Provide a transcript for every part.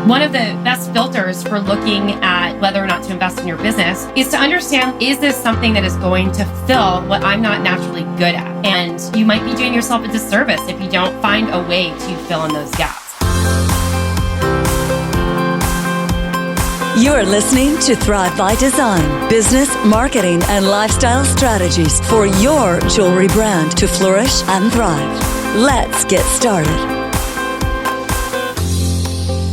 One of the best filters for looking at whether or not to invest in your business is to understand, is this something that is going to fill what I'm not naturally good at? And you might be doing yourself a disservice if you don't find a way to fill in those gaps. You're listening to Thrive by Design, business, marketing, and lifestyle strategies for your jewelry brand to flourish and thrive. Let's get started.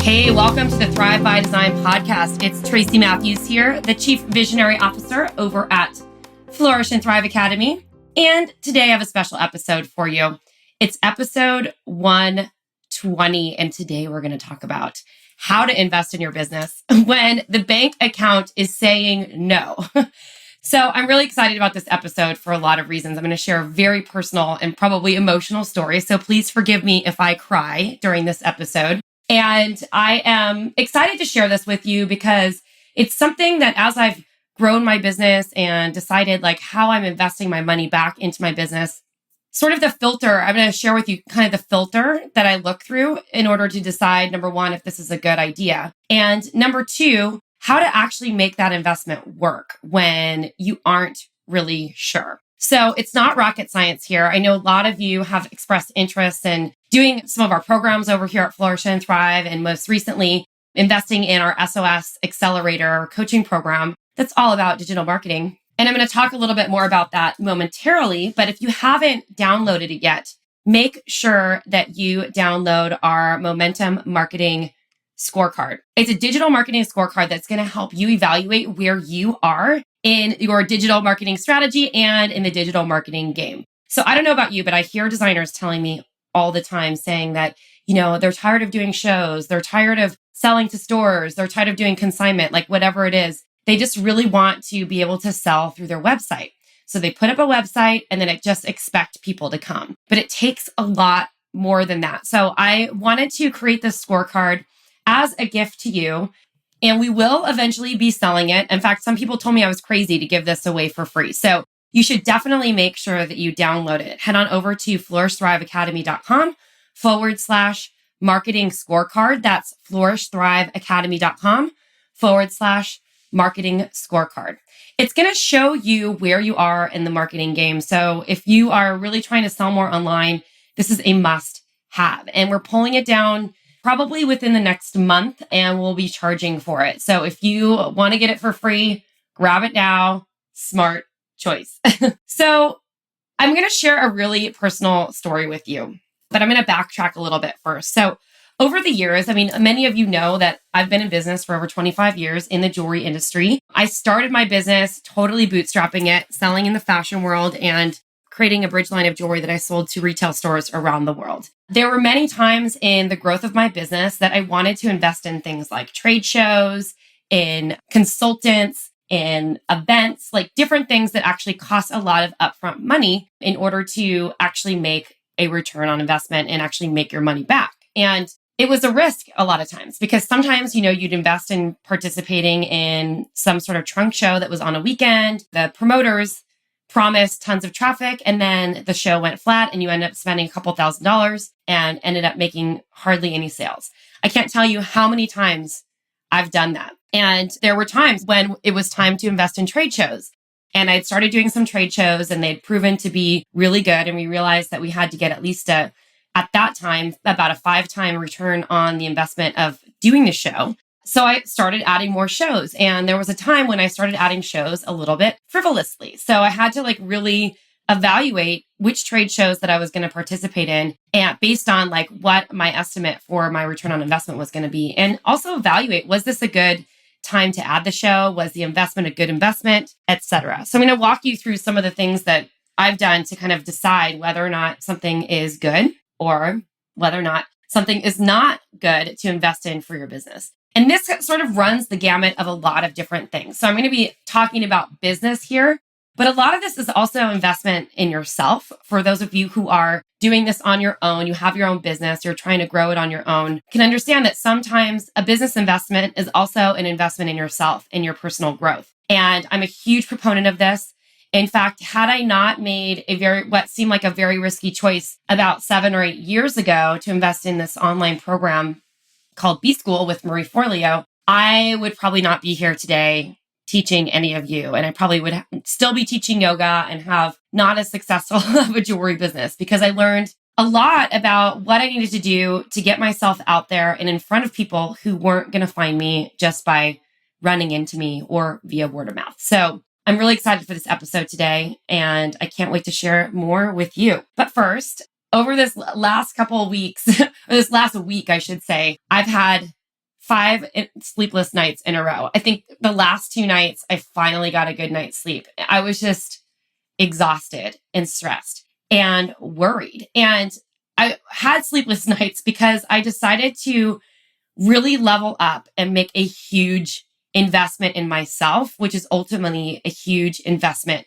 Hey, welcome to the Thrive by Design podcast. It's Tracy Matthews here, the Chief Visionary Officer over at Flourish and Thrive Academy. And today I have a special episode for you. It's episode 120, and today we're going to talk about how to invest in your business when the bank account is saying no. So I'm really excited about this episode for a lot of reasons. I'm going to share a very personal and probably emotional story. So please forgive me if I cry during this episode. And I am excited to share this with you because it's something that as I've grown my business and decided like how I'm investing my money back into my business, sort of the filter, I'm going to share with you kind of the filter that I look through in order to decide, number one, if this is a good idea. And number two, how to actually make that investment work when you aren't really sure. So it's not rocket science here. I know a lot of you have expressed interest in doing some of our programs over here at Flourish and Thrive, and most recently investing in our SOS Accelerator coaching program that's all about digital marketing. And I'm going to talk a little bit more about that momentarily. But if you haven't downloaded it yet, make sure that you download our Momentum Marketing Scorecard. It's a digital marketing scorecard that's going to help you evaluate where you are in your digital marketing strategy and in the digital marketing game. So I don't know about you, but I hear designers telling me all the time saying that, they're tired of doing shows. They're tired of selling to stores. They're tired of doing consignment, like whatever it is. They just really want to be able to sell through their website. So they put up a website and then it just expect people to come. But it takes a lot more than that. So I wanted to create this scorecard as a gift to you. And we will eventually be selling it. In fact, some people told me I was crazy to give this away for free. So you should definitely make sure that you download it. Head on over to flourishthriveacademy.com/marketing scorecard. That's flourishthriveacademy.com/marketing scorecard. It's going to show you where you are in the marketing game. So if you are really trying to sell more online, this is a must have. And we're pulling it down probably within the next month, and we'll be charging for it. So if you want to get it for free, grab it now. Smart choice. So I'm going to share a really personal story with you, but I'm going to backtrack a little bit first. So over the years, many of you know that I've been in business for over 25 years in the jewelry industry. I started my business totally bootstrapping it, selling in the fashion world and creating a bridge line of jewelry that I sold to retail stores around the world. There were many times in the growth of my business that I wanted to invest in things like trade shows, in consultants, in events, like different things that actually cost a lot of upfront money in order to actually make a return on investment and actually make your money back. And it was a risk a lot of times because sometimes, you'd invest in participating in some sort of trunk show that was on a weekend. The promoters promised tons of traffic and then the show went flat and you end up spending a couple $1,000s and ended up making hardly any sales. I can't tell you how many times I've done that. And there were times when it was time to invest in trade shows. And I'd started doing some trade shows and they'd proven to be really good. And we realized that we had to get at least at that time, about a 5-time return on the investment of doing the show. So I started adding more shows. And there was a time when I started adding shows a little bit frivolously. So I had to really evaluate which trade shows that I was going to participate in and based on what my estimate for my return on investment was going to be. And also evaluate, was this a good time to add the show? Was the investment a good investment, etc. So I'm going to walk you through some of the things that I've done to kind of decide whether or not something is good or whether or not something is not good to invest in for your business. And this sort of runs the gamut of a lot of different things. So I'm going to be talking about business here, but a lot of this is also investment in yourself. For those of you who are doing this on your own, you have your own business, you're trying to grow it on your own, can understand that sometimes a business investment is also an investment in yourself, in your personal growth. And I'm a huge proponent of this. In fact, had I not made what seemed like a very risky choice about 7 or 8 years ago to invest in this online program called B School with Marie Forleo, I would probably not be here today teaching any of you. And I probably would still be teaching yoga and have not as successful of a jewelry business, because I learned a lot about what I needed to do to get myself out there and in front of people who weren't going to find me just by running into me or via word of mouth. So I'm really excited for this episode today, and I can't wait to share more with you. But first, over this last couple of weeks, or this last week, I should say, I've had 5 sleepless nights in a row. I think the last 2 nights, I finally got a good night's sleep. I was just exhausted and stressed and worried. And I had sleepless nights because I decided to really level up and make a huge investment in myself, which is ultimately a huge investment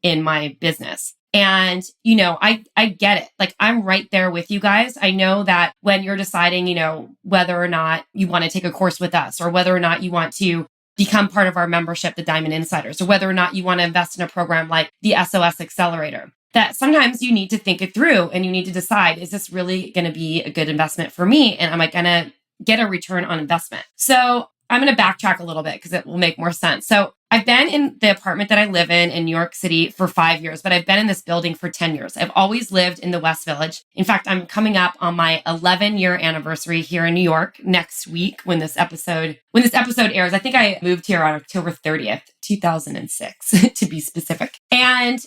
in my business. And, I get it. Like, I'm right there with you guys. I know that when you're deciding, whether or not you want to take a course with us, or whether or not you want to become part of our membership, the Diamond Insiders, or whether or not you want to invest in a program like the SOS Accelerator, that sometimes you need to think it through and you need to decide, is this really going to be a good investment for me? And am I going to get a return on investment? So I'm going to backtrack a little bit because it will make more sense. So I've been in the apartment that I live in New York City for 5 years, but I've been in this building for 10 years. I've always lived in the West Village. In fact, I'm coming up on my 11-year anniversary here in New York next week when this episode airs. I think I moved here on October 30th, 2006, to be specific. And,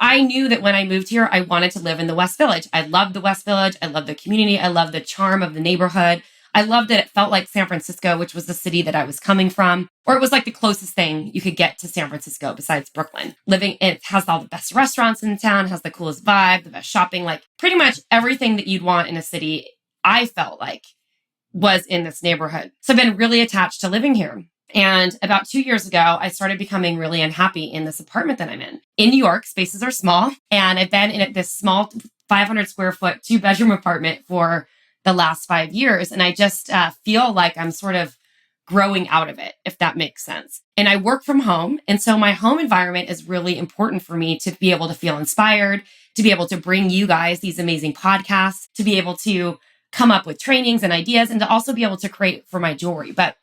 I knew that when I moved here, I wanted to live in the West Village. I loved the West Village. I love the community. I love the charm of the neighborhood. I loved that it felt like San Francisco, which was the city that I was coming from, or it was like the closest thing you could get to San Francisco besides Brooklyn. It has all the best restaurants in town, has the coolest vibe, the best shopping, like pretty much everything that you'd want in a city, I felt like was in this neighborhood. So I've been really attached to living here. And about 2 years ago, I started becoming really unhappy in this apartment that I'm in. In New York, spaces are small, and I've been in this small 500 square foot, 2-bedroom apartment for the last 5 years. And I just feel like I'm sort of growing out of it, if that makes sense. And I work from home. And so my home environment is really important for me to be able to feel inspired, to be able to bring you guys these amazing podcasts, to be able to come up with trainings and ideas, and to also be able to create for my jewelry. But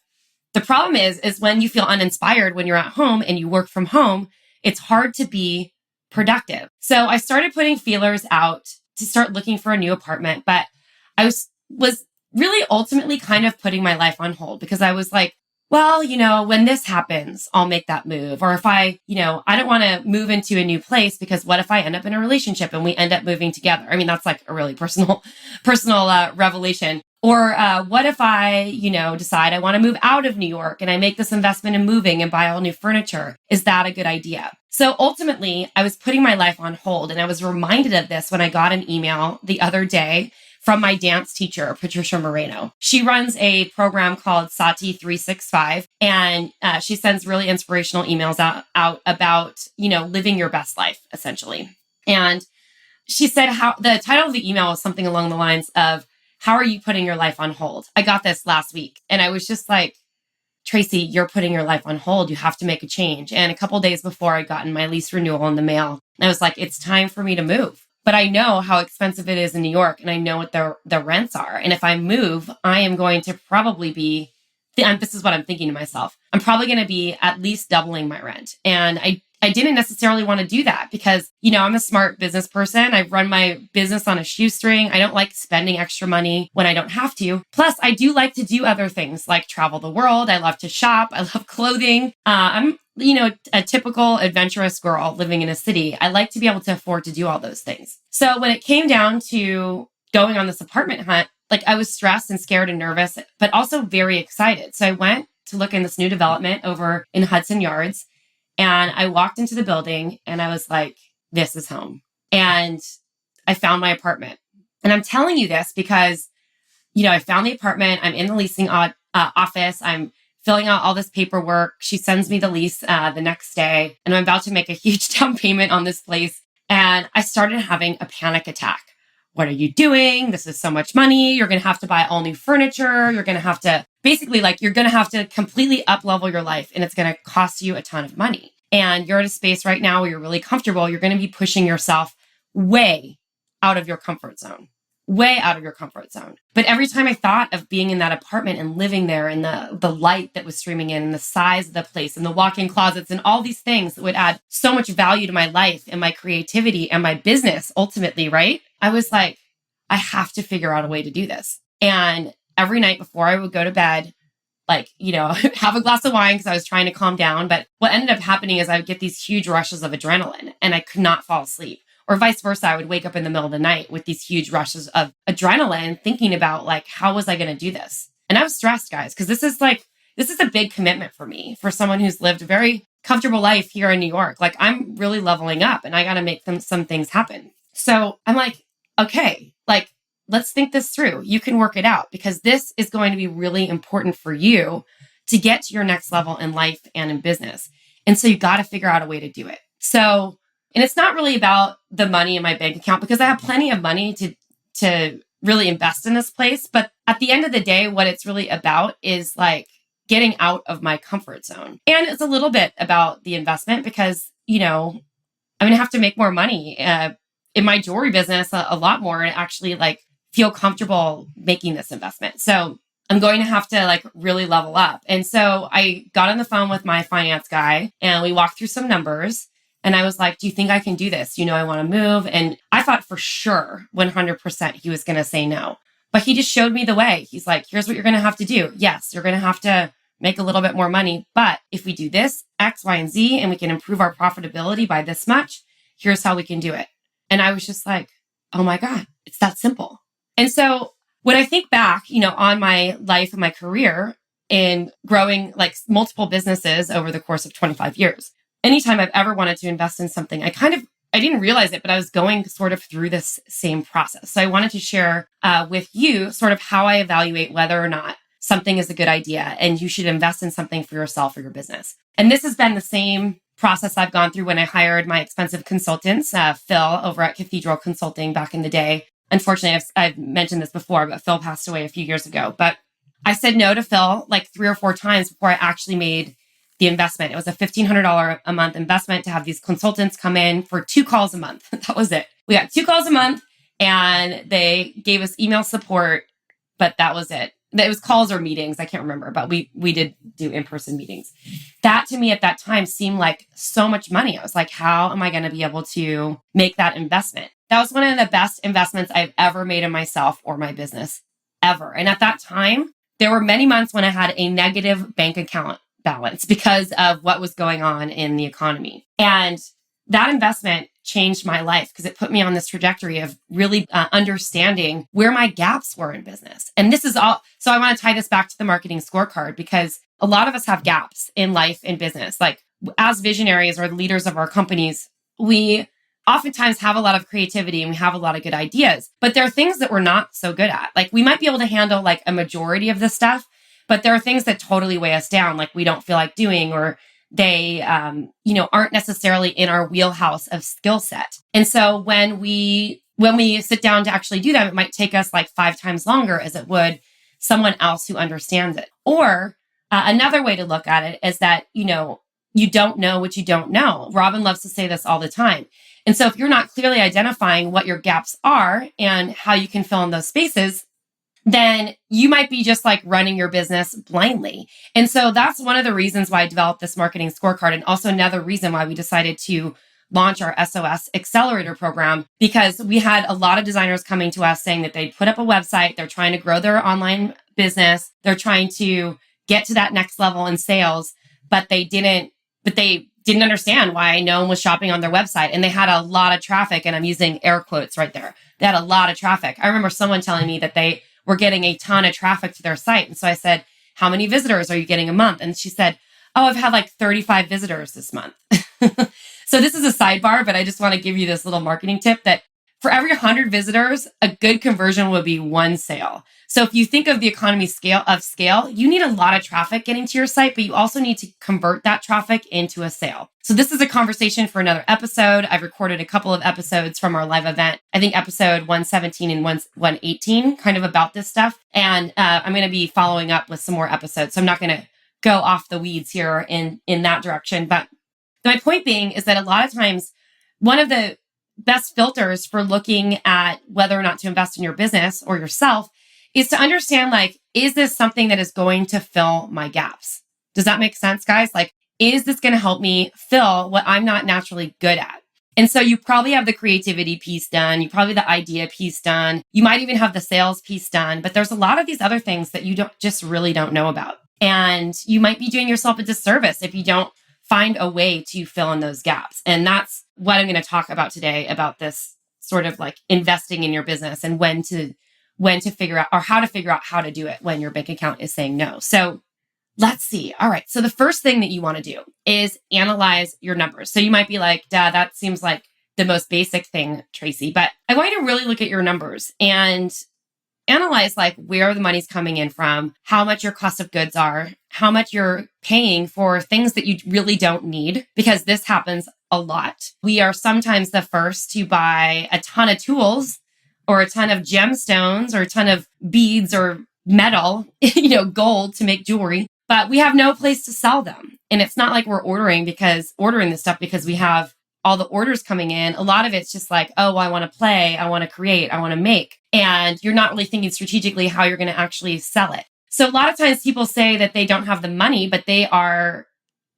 the problem is when you feel uninspired when you're at home and you work from home, it's hard to be productive. So I started putting feelers out to start looking for a new apartment, but I was really ultimately kind of putting my life on hold because I was like, well, when this happens, I'll make that move. Or if I don't want to move into a new place because what if I end up in a relationship and we end up moving together? I mean, that's like a really personal revelation. Or what if I, decide I want to move out of New York and I make this investment in moving and buy all new furniture? Is that a good idea? So ultimately, I was putting my life on hold. And I was reminded of this when I got an email the other day from my dance teacher, Patricia Moreno. She runs a program called Sati 365, and she sends really inspirational emails out about, living your best life, essentially. And she said how the title of the email was something along the lines of, how are you putting your life on hold? I got this last week, and I was just like, Tracy, you're putting your life on hold. You have to make a change. And a couple days before, I'd gotten my lease renewal in the mail. And I was like, it's time for me to move. But I know how expensive it is in New York, and I know what the rents are. And if I move, I am going to probably be, this is what I'm thinking to myself, I'm probably going to be at least doubling my rent. And I didn't necessarily want to do that because, I'm a smart business person. I run my business on a shoestring. I don't like spending extra money when I don't have to. Plus, I do like to do other things like travel the world. I love to shop. I love clothing. I'm a typical adventurous girl living in a city. I like to be able to afford to do all those things. So when it came down to going on this apartment hunt, like I was stressed and scared and nervous, but also very excited. So I went to look in this new development over in Hudson Yards, and I walked into the building and I was like, this is home. And I found my apartment. And I'm telling you this because, I found the apartment. I'm in the leasing office. I'm filling out all this paperwork. She sends me the lease the next day, and I'm about to make a huge down payment on this place. And I started having a panic attack. What are you doing? This is so much money. You're going to have to buy all new furniture. You're going to have to you're going to have to completely up-level your life, and it's going to cost you a ton of money. And you're at a space right now where you're really comfortable. You're going to be pushing yourself way out of your comfort zone. way out of your comfort zone. But every time I thought of being in that apartment and living there and the light that was streaming in and the size of the place and the walk-in closets and all these things that would add so much value to my life and my creativity and my business ultimately, right? I was like, I have to figure out a way to do this. And every night before I would go to bed, like, have a glass of wine because I was trying to calm down. But what ended up happening is I would get these huge rushes of adrenaline and I could not fall asleep. Or vice versa, I would wake up in the middle of the night with these huge rushes of adrenaline thinking about like, how was I going to do this? And I was stressed, guys, because this is a big commitment for me, for someone who's lived a very comfortable life here in New York. Like I'm really leveling up and I got to make some things happen. So I'm like, okay, like, let's think this through. You can work it out because this is going to be really important for you to get to your next level in life and in business. And so you got to figure out a way to do it. So, and it's not really about the money in my bank account because I have plenty of money to really invest in this place. But at the end of the day, what it's really about is like getting out of my comfort zone. And it's a little bit about the investment because, I'm going to have to make more money in my jewelry business, a lot more, and actually like feel comfortable making this investment. So I'm going to have to like really level up. And so I got on the phone with my finance guy and we walked through some numbers. And I was like, do you think I can do this? I want to move. And I thought for sure 100% he was going to say no. But he just showed me the way. He's like, here's what you're going to have to do. Yes, you're going to have to make a little bit more money. But if we do this, X, Y, and Z, and we can improve our profitability by this much, here's how we can do it. And I was just like, oh my God, it's that simple. And so when I think back, on my life and my career in growing like multiple businesses over the course of 25 years, anytime I've ever wanted to invest in something, I didn't realize it, but I was going sort of through this same process. So I wanted to share with you sort of how I evaluate whether or not something is a good idea and you should invest in something for yourself or your business. And this has been the same process I've gone through when I hired my expensive consultants, Phil over at Cathedral Consulting back in the day. Unfortunately, I've mentioned this before, but Phil passed away a few years ago. But I said no to Phil like 3 or 4 times before I actually made the investment. It was a $1,500 a month investment to have these consultants come in for 2 calls a month. That was it. We got 2 calls a month and they gave us email support, but that was it. It was calls or meetings. I can't remember, but we did do in-person meetings. That to me at that time seemed like so much money. I was like, how am I going to be able to make that investment? That was one of the best investments I've ever made in myself or my business ever. And at that time, there were many months when I had a negative bank account balance because of what was going on in the economy. And that investment changed my life because it put me on this trajectory of really understanding where my gaps were in business. And this is all. So I want to tie this back to the marketing scorecard because a lot of us have gaps in life and business. Like as visionaries or leaders of our companies, we oftentimes have a lot of creativity and we have a lot of good ideas, but there are things that we're not so good at. Like we might be able to handle like a majority of the stuff, but there are things that totally weigh us down, like we don't feel like doing, or they, aren't necessarily in our wheelhouse of skill set. And so when we sit down to actually do them, it might take us like 5 times longer as it would someone else who understands it. Or another way to look at it is that, you don't know what you don't know. Robin loves to say this all the time. And so if you're not clearly identifying what your gaps are and how you can fill in those spaces, then you might be just like running your business blindly. And so that's one of the reasons why I developed this marketing scorecard. And also another reason why we decided to launch our SOS Accelerator program, because we had a lot of designers coming to us saying that they put up a website, they're trying to grow their online business, they're trying to get to that next level in sales, but they didn't understand why no one was shopping on their website. And they had a lot of traffic, and I'm using air quotes right there. They had a lot of traffic. I remember someone telling me that they were getting a ton of traffic to their site. And so I said, how many visitors are you getting a month? And she said, oh, I've had like 35 visitors this month. So this is a sidebar, but I just want to give you this little marketing tip that for every 100 visitors, a good conversion would be 1 sale. So if you think of the economy scale, you need a lot of traffic getting to your site, but you also need to convert that traffic into a sale. So this is a conversation for another episode. I've recorded a couple of episodes from our live event. I think episode 117 and 118 kind of about this stuff. And I'm going to be following up with some more episodes. So I'm not going to go off the weeds here in that direction. But my point being is that a lot of times, one of the best filters for looking at whether or not to invest in your business or yourself is to understand, like, is this something that is going to fill my gaps? Does that make sense, guys? Like, is this going to help me fill what I'm not naturally good at? And so you probably have the creativity piece done. You probably have the idea piece done. You might even have the sales piece done, but there's a lot of these other things that you really don't know about. And you might be doing yourself a disservice if you don't find a way to fill in those gaps. And that's what I'm going to talk about today, about this sort of like investing in your business and when to figure out, or how to figure out how to do it when your bank account is saying no. So let's see. All right. So the first thing that you want to do is analyze your numbers. So you might be like, Dad, that seems like the most basic thing, Tracy, but I want you to really look at your numbers and analyze like where the money's coming in from, how much your cost of goods are, how much you're paying for things that you really don't need, because this happens a lot. We are sometimes the first to buy a ton of tools or a ton of gemstones or a ton of beads or metal, gold to make jewelry, but we have no place to sell them. And it's not like we're ordering this stuff because we have all the orders coming in. A lot of it's just like, oh, well, I want to play, I want to create, I want to make. And you're not really thinking strategically how you're going to actually sell it. So a lot of times people say that they don't have the money, but they are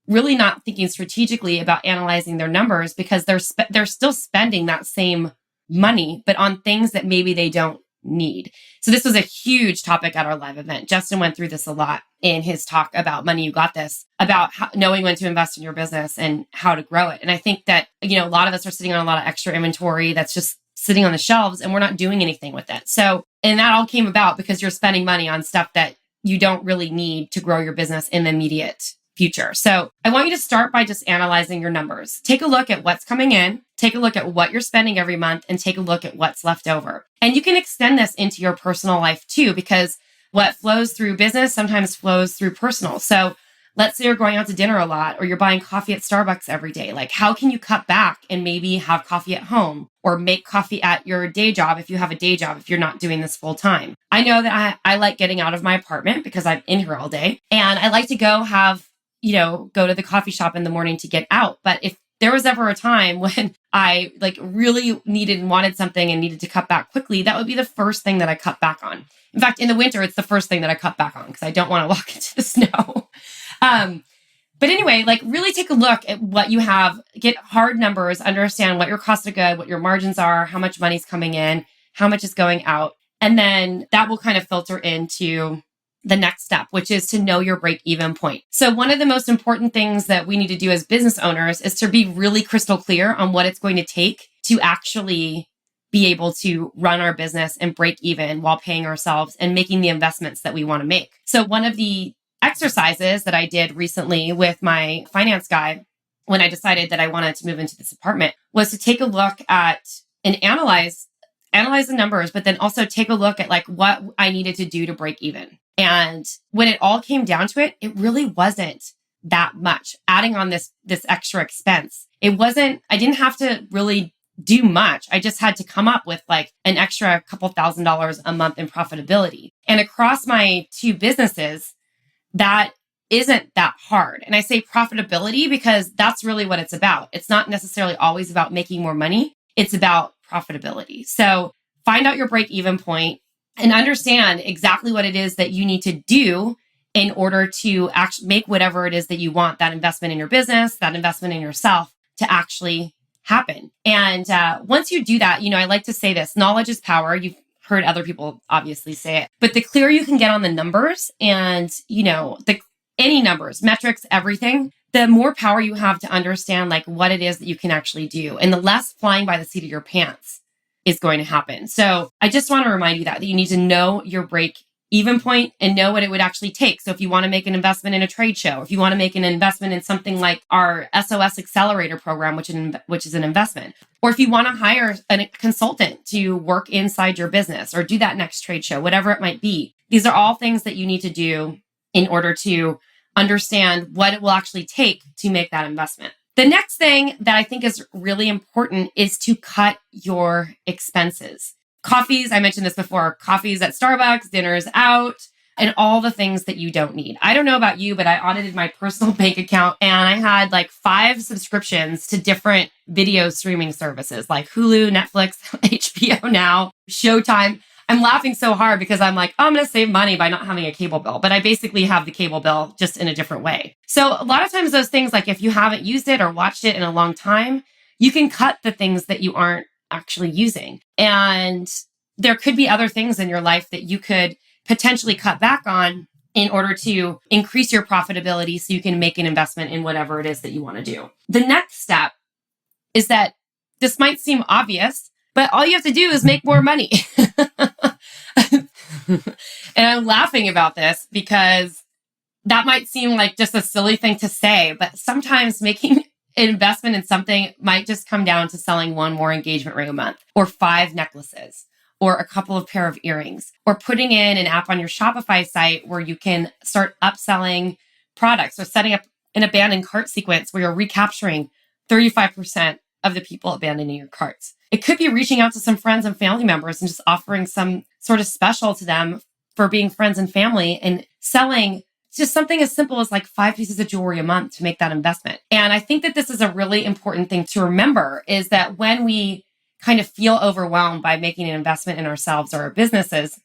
really not thinking strategically about analyzing their numbers because they're still spending that same money, but on things that maybe they don't need. So this was a huge topic at our live event. Justin went through this a lot in his talk about Money You Got This, about knowing when to invest in your business and how to grow it. And I think that, a lot of us are sitting on a lot of extra inventory that's just sitting on the shelves and we're not doing anything with it. So, and that all came about because you're spending money on stuff that you don't really need to grow your business in the immediate future. So I want you to start by just analyzing your numbers. Take a look at what's coming in, take a look at what you're spending every month, and take a look at what's left over. And you can extend this into your personal life too, because what flows through business sometimes flows through personal. So let's say you're going out to dinner a lot or you're buying coffee at Starbucks every day. Like, how can you cut back and maybe have coffee at home or make coffee at your day job if you have a day job, if you're not doing this full time? I know that I like getting out of my apartment because I'm in here all day, and I like to go to the coffee shop in the morning to get out. But if there was ever a time when I really needed and wanted something and needed to cut back quickly, that would be the first thing that I cut back on. In fact, in the winter, it's the first thing that I cut back on because I don't want to walk into the snow. But anyway, really take a look at what you have, get hard numbers, understand what your cost of good, what your margins are, how much money's coming in, how much is going out. And then that will kind of filter into the next step, which is to know your break-even point. So one of the most important things that we need to do as business owners is to be really crystal clear on what it's going to take to actually be able to run our business and break even while paying ourselves and making the investments that we want to make. So one of the exercises that I did recently with my finance guy when I decided that I wanted to move into this apartment was to take a look at and analyze the numbers, but then also take a look at what I needed to do to break even. And when it all came down to it, it really wasn't that much. Adding on this extra expense, I didn't have to really do much. I just had to come up with an extra couple $1,000s a month in profitability. And across my two businesses, that isn't that hard. And I say profitability because that's really what it's about. It's not necessarily always about making more money. It's about profitability. So find out your break-even point and understand exactly what it is that you need to do in order to actually make whatever it is that you want, that investment in your business, that investment in yourself, to actually happen. And once you do that, I like to say this: knowledge is power. You've heard other people obviously say it, but the clearer you can get on the numbers and, any numbers, metrics, everything, the more power you have to understand what it is that you can actually do, and the less flying by the seat of your pants is going to happen. So I just want to remind you that you need to know your break even point and know what it would actually take. So if you want to make an investment in a trade show, if you want to make an investment in something like our SOS Accelerator program, which is an investment, or if you want to hire a consultant to work inside your business or do that next trade show, whatever it might be, these are all things that you need to do in order to understand what it will actually take to make that investment. The next thing that I think is really important is to cut your expenses. Coffees, I mentioned this before, coffees at Starbucks, dinners out, and all the things that you don't need. I don't know about you, but I audited my personal bank account and I had like 5 subscriptions to different video streaming services like Hulu, Netflix, HBO Now, Showtime. I'm laughing so hard because I'm like, oh, I'm going to save money by not having a cable bill. But I basically have the cable bill just in a different way. So a lot of times those things, like if you haven't used it or watched it in a long time, you can cut the things that you aren't actually using. And there could be other things in your life that you could potentially cut back on in order to increase your profitability so you can make an investment in whatever it is that you want to do. The next step is that this might seem obvious, but all you have to do is make more money. And I'm laughing about this because that might seem like just a silly thing to say, but sometimes making an investment in something might just come down to selling 1 more engagement ring a month, or 5 necklaces, or a couple of pair of earrings, or putting in an app on your Shopify site where you can start upselling products, or setting up an abandoned cart sequence where you're recapturing 35% of the people abandoning your carts. It could be reaching out to some friends and family members and just offering some sort of special to them for being friends and family, and selling just something as simple as like 5 pieces of jewelry a month to make that investment. And I think that this is a really important thing to remember, is that when we kind of feel overwhelmed by making an investment in ourselves or our businesses,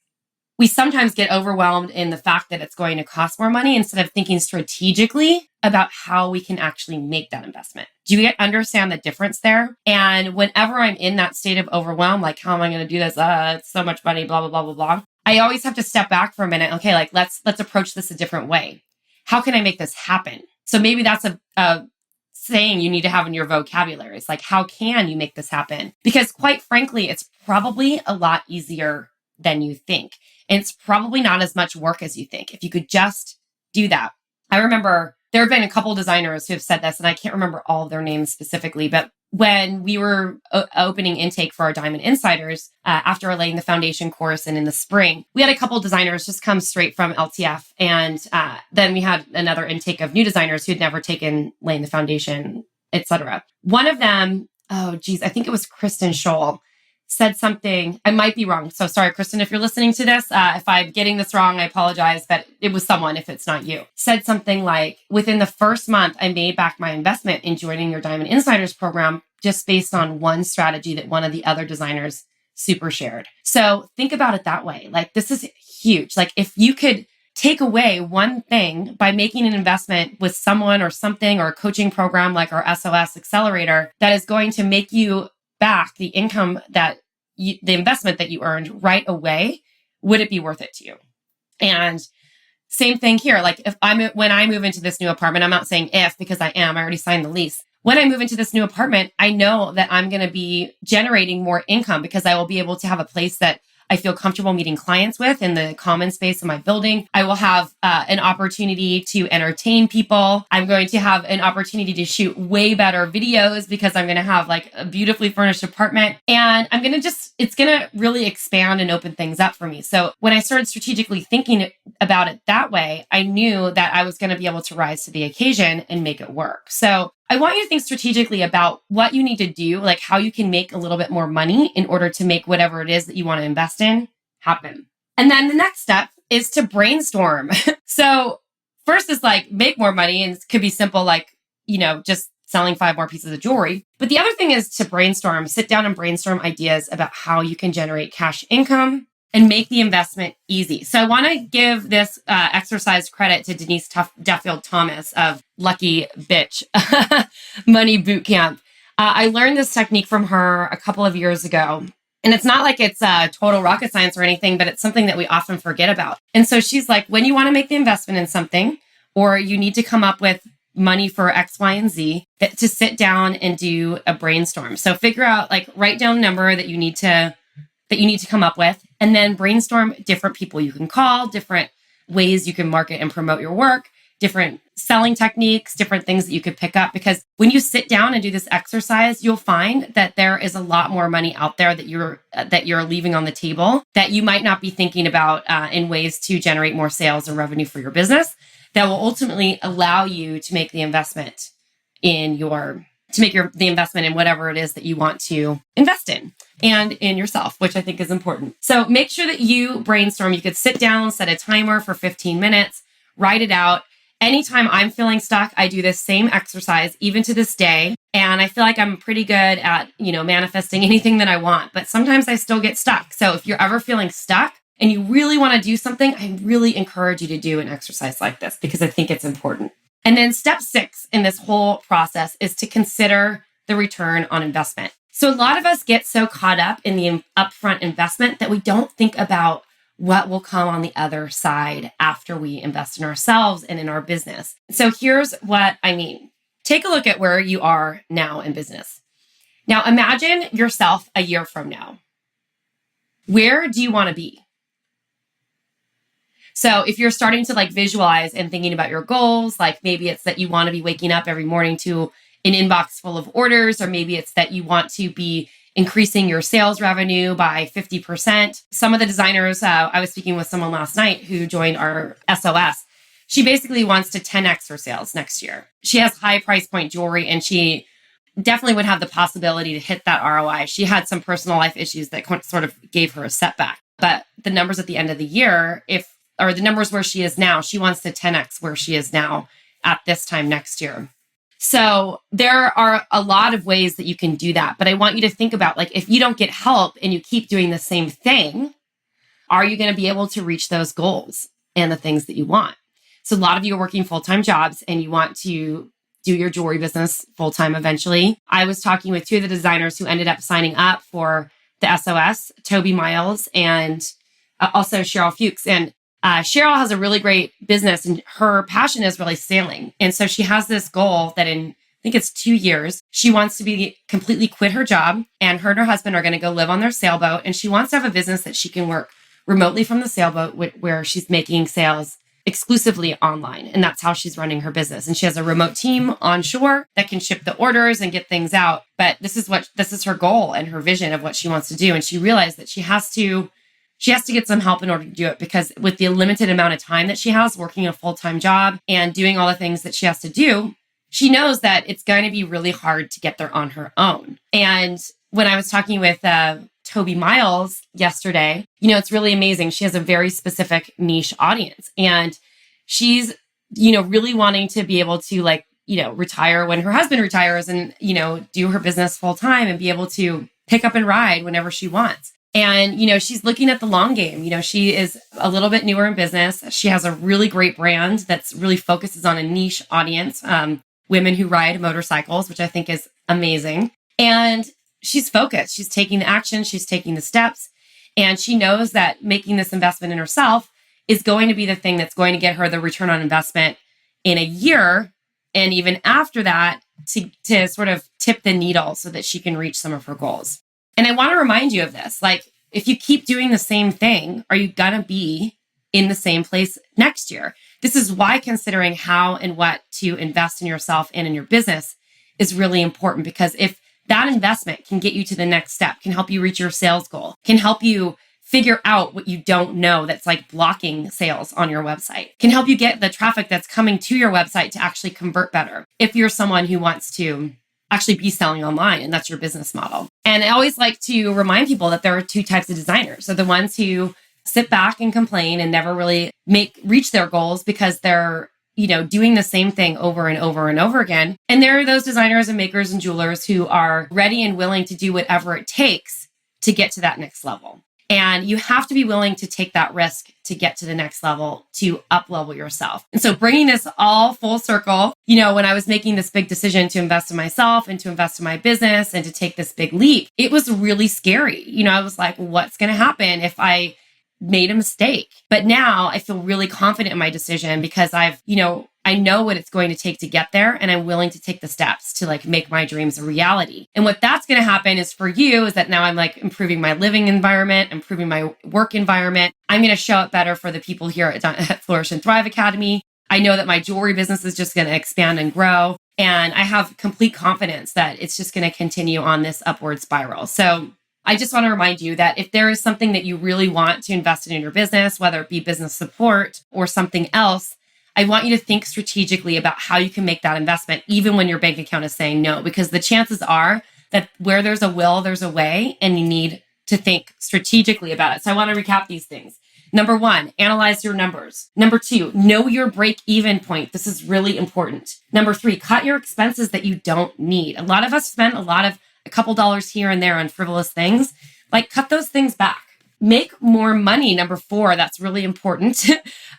we sometimes get overwhelmed in the fact that it's going to cost more money instead of thinking strategically about how we can actually make that investment. Do you understand the difference there? And whenever I'm in that state of overwhelm, like, how am I going to do this? It's so much money, blah, blah, blah, blah, blah. I always have to step back for a minute. Okay, like let's approach this a different way. How can I make this happen? So maybe that's a saying you need to have in your vocabulary. It's like, how can you make this happen? Because quite frankly, it's probably a lot easier than you think. And it's probably not as much work as you think if you could just do that. I remember there have been a couple designers who have said this, and I can't remember all of their names specifically, but when we were opening intake for our Diamond Insiders, after laying the foundation course and in the spring, we had a couple designers just come straight from LTF. And then we had another intake of new designers who had never taken laying the foundation, etc. One of them, I think it was Kristen Scholl, said something. I might be wrong. So sorry, Kristen, if you're listening to this, if I'm getting this wrong, I apologize, but it was someone, if it's not you, said something like, within the first month, I made back my investment in joining your Diamond Insiders program just based on one strategy that one of the other designers super shared. So think about it that way. Like, this is huge. Like, if you could take away one thing by making an investment with someone or something, or a coaching program like our SOS Accelerator that is going to make you back the income that the investment that you earned right away, would it be worth it to you? And same thing here. Like, when I move into this new apartment, I'm not saying if, because I already signed the lease. When I move into this new apartment, I know that I'm going to be generating more income because I will be able to have a place that I feel comfortable meeting clients with in the common space of my building. I will have an opportunity to entertain people. I'm going to have an opportunity to shoot way better videos because I'm going to have like a beautifully furnished apartment. And it's going to really expand and open things up for me. So when I started strategically thinking about it that way, I knew that I was going to be able to rise to the occasion and make it work. So I want you to think strategically about what you need to do, like how you can make a little bit more money in order to make whatever it is that you want to invest in happen. And then the next step is to brainstorm. So first is like make more money, and it could be simple, like, just selling 5 more pieces of jewelry. But the other thing is to brainstorm, sit down and brainstorm ideas about how you can generate cash income and make the investment easy. So I want to give this exercise credit to Denise Duffield Thomas of Lucky Bitch Money Bootcamp. I learned this technique from her a couple of years ago. And it's not like it's total rocket science or anything, but it's something that we often forget about. And so she's like, when you want to make the investment in something, or you need to come up with money for X, Y, and Z, to sit down and do a brainstorm. So figure out, like, write down a number that you need to come up with, and then brainstorm different people you can call, different ways you can market and promote your work, different selling techniques, different things that you could pick up. Because when you sit down and do this exercise, you'll find that there is a lot more money out there that you're leaving on the table that you might not be thinking about in ways to generate more sales and revenue for your business that will ultimately allow you to make the investment in your to make the investment in whatever it is that you want to invest in and in yourself, which I think is important. So make sure that you brainstorm. You could sit down, set a timer for 15 minutes, write it out. Anytime I'm feeling stuck, I do this same exercise, even to this day. And I feel like I'm pretty good at, manifesting anything that I want, but sometimes I still get stuck. So if you're ever feeling stuck and you really want to do something, I really encourage you to do an exercise like this because I think it's important. And then step 6 in this whole process is to consider the return on investment. So a lot of us get so caught up in the upfront investment that we don't think about what will come on the other side after we invest in ourselves and in our business. So here's what I mean. Take a look at where you are now in business. Now imagine yourself a year from now. Where do you want to be? So if you're starting to visualize and thinking about your goals, maybe it's that you want to be waking up every morning to an inbox full of orders, or maybe it's that you want to be increasing your sales revenue by 50%. Some of the designers, I was speaking with someone last night who joined our SOS. She basically wants to 10x her sales next year. She has high price point jewelry and she definitely would have the possibility to hit that ROI. She had some personal life issues that sort of gave her a setback. But the numbers at the end of the year, the numbers where she is now, she wants to 10x where she is now at this time next year. So there are a lot of ways that you can do that. But I want you to think about, if you don't get help and you keep doing the same thing, are you going to be able to reach those goals and the things that you want? So a lot of you are working full-time jobs and you want to do your jewelry business full-time eventually. I was talking with 2 of the designers who ended up signing up for the SOS, Toby Miles and also Cheryl Fuchs. And Cheryl has a really great business and her passion is really sailing. And so she has this goal that in, I think it's 2 years, she wants to completely quit her job and her and her husband are going to go live on their sailboat. And she wants to have a business that she can work remotely from the sailboat where she's making sales exclusively online. And that's how she's running her business. And she has a remote team on shore that can ship the orders and get things out. But this is her goal and her vision of what she wants to do. And she realized that she has to get some help in order to do it because with the limited amount of time that she has working a full-time job and doing all the things that she has to do, she knows that it's going to be really hard to get there on her own. And when I was talking with Toby Miles yesterday, it's really amazing. She has a very specific niche audience and she's, really wanting to be able to retire when her husband retires and, do her business full time and be able to pick up and ride whenever she wants. And, she's looking at the long game. She is a little bit newer in business. She has a really great brand that's really focuses on a niche audience, women who ride motorcycles, which I think is amazing. And she's focused. She's taking the action. She's taking the steps. And she knows that making this investment in herself is going to be the thing that's going to get her the return on investment in a year. And even after that, to sort of tip the needle so that she can reach some of her goals. And I want to remind you of this. If you keep doing the same thing, are you going to be in the same place next year? This is why considering how and what to invest in yourself and in your business is really important, because if that investment can get you to the next step, can help you reach your sales goal, can help you figure out what you don't know that's blocking sales on your website, can help you get the traffic that's coming to your website to actually convert better. If you're someone who wants to actually be selling online and that's your business model. And I always like to remind people that there are 2 types of designers. So the ones who sit back and complain and never really reach their goals because they're, doing the same thing over and over and over again. And there are those designers and makers and jewelers who are ready and willing to do whatever it takes to get to that next level. And you have to be willing to take that risk to get to the next level, to up level yourself. And so bringing this all full circle, when I was making this big decision to invest in myself and to invest in my business and to take this big leap, it was really scary. I was like, what's going to happen if I made a mistake? But now I feel really confident in my decision because I know what it's going to take to get there and I'm willing to take the steps to make my dreams a reality. And what that's going to happen is for you is that now I'm improving my living environment, improving my work environment. I'm going to show up better for the people here at Flourish and Thrive Academy. I know that my jewelry business is just going to expand and grow. And I have complete confidence that it's just going to continue on this upward spiral. So I just want to remind you that if there is something that you really want to invest in your business, whether it be business support or something else, I want you to think strategically about how you can make that investment, even when your bank account is saying no, because the chances are that where there's a will, there's a way, and you need to think strategically about it. So I want to recap these things. Number 1, analyze your numbers. Number 2, know your break-even point. This is really important. Number 3, cut your expenses that you don't need. A lot of us spend a couple dollars here and there on frivolous things. Like, cut those things back. Make more money. Number 4, that's really important.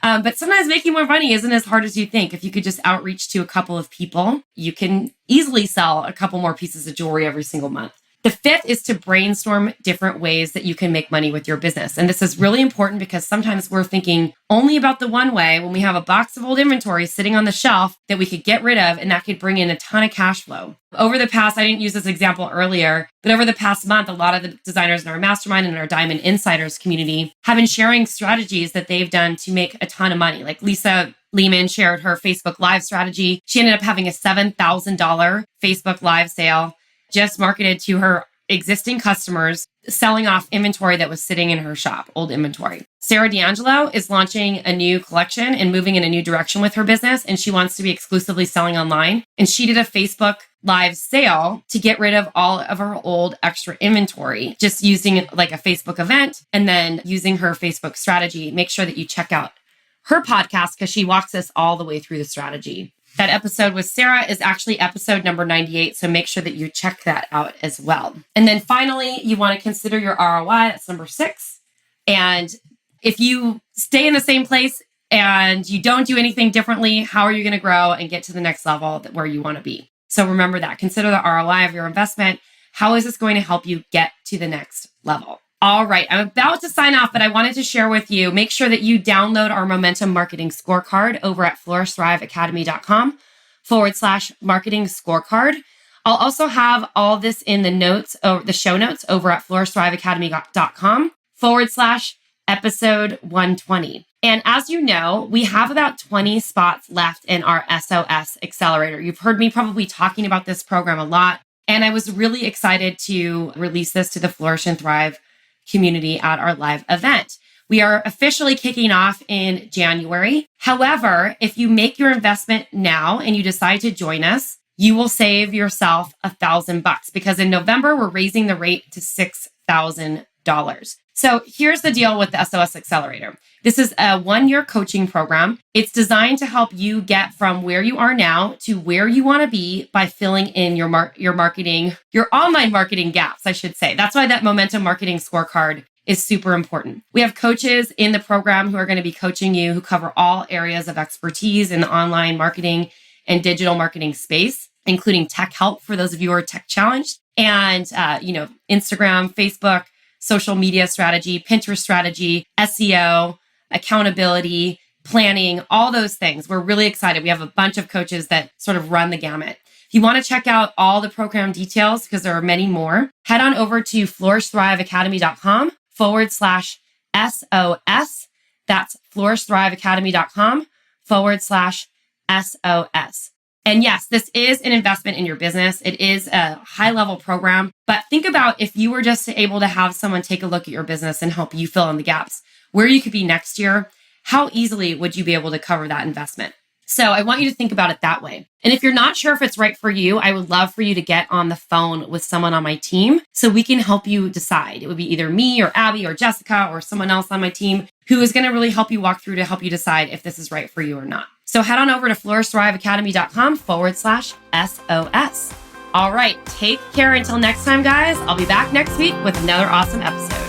But sometimes making more money isn't as hard as you think. If you could just outreach to a couple of people, you can easily sell a couple more pieces of jewelry every single month. The 5th is to brainstorm different ways that you can make money with your business. And this is really important because sometimes we're thinking only about the one way when we have a box of old inventory sitting on the shelf that we could get rid of, and that could bring in a ton of cash flow. Over the past, I didn't use this example earlier, but over the past month, a lot of the designers in our mastermind and our Diamond Insiders community have been sharing strategies that they've done to make a ton of money. Like Lisa Lehman shared her Facebook Live strategy. She ended up having a $7,000 Facebook Live sale, just marketed to her existing customers, selling off inventory that was sitting in her shop, old inventory. Sarah D'Angelo is launching a new collection and moving in a new direction with her business, and she wants to be exclusively selling online. And she did a Facebook Live sale to get rid of all of her old extra inventory, just using like a Facebook event and then using her Facebook strategy. Make sure that you check out her podcast because she walks us all the way through the strategy. That episode with Sarah is actually episode number 98, so make sure that you check that out as well. And then finally, you want to consider your ROI. That's number 6. And if you stay in the same place and you don't do anything differently, how are you going to grow and get to the next level where you want to be? So remember that. Consider the ROI of your investment. How is this going to help you get to the next level? All right, I'm about to sign off, but I wanted to share with you, make sure that you download our Momentum Marketing Scorecard over at flourishthriveacademy.com/marketing scorecard. I'll also have all this in the notes, or the show notes over at flourishthriveacademy.com/episode 120. And as you know, we have about 20 spots left in our SOS Accelerator. You've heard me probably talking about this program a lot, and I was really excited to release this to the Flourish and Thrive community at our live event. We are officially kicking off in January. However, if you make your investment now and you decide to join us, you will save yourself $1,000 because in November, we're raising the rate to $6,000. So here's the deal with the SOS Accelerator. This is a 1-year coaching program. It's designed to help you get from where you are now to where you want to be by filling in your online marketing gaps, I should say. That's why that Momentum Marketing Scorecard is super important. We have coaches in the program who are going to be coaching you, who cover all areas of expertise in the online marketing and digital marketing space, including tech help for those of you who are tech challenged, and Instagram, Facebook, social media strategy, Pinterest strategy, SEO, accountability, planning, all those things. We're really excited. We have a bunch of coaches that sort of run the gamut. If you want to check out all the program details, because there are many more, head on over to flourishthriveacademy.com/SOS. That's flourishthriveacademy.com/SOS. And yes, this is an investment in your business. It is a high-level program, but think about if you were just able to have someone take a look at your business and help you fill in the gaps, where you could be next year, how easily would you be able to cover that investment? So I want you to think about it that way. And if you're not sure if it's right for you, I would love for you to get on the phone with someone on my team so we can help you decide. It would be either me or Abby or Jessica or someone else on my team who is going to really help you walk through to help you decide if this is right for you or not. So head on over to flourishthriveacademy.com/SOS. All right, take care until next time, guys. I'll be back next week with another awesome episode.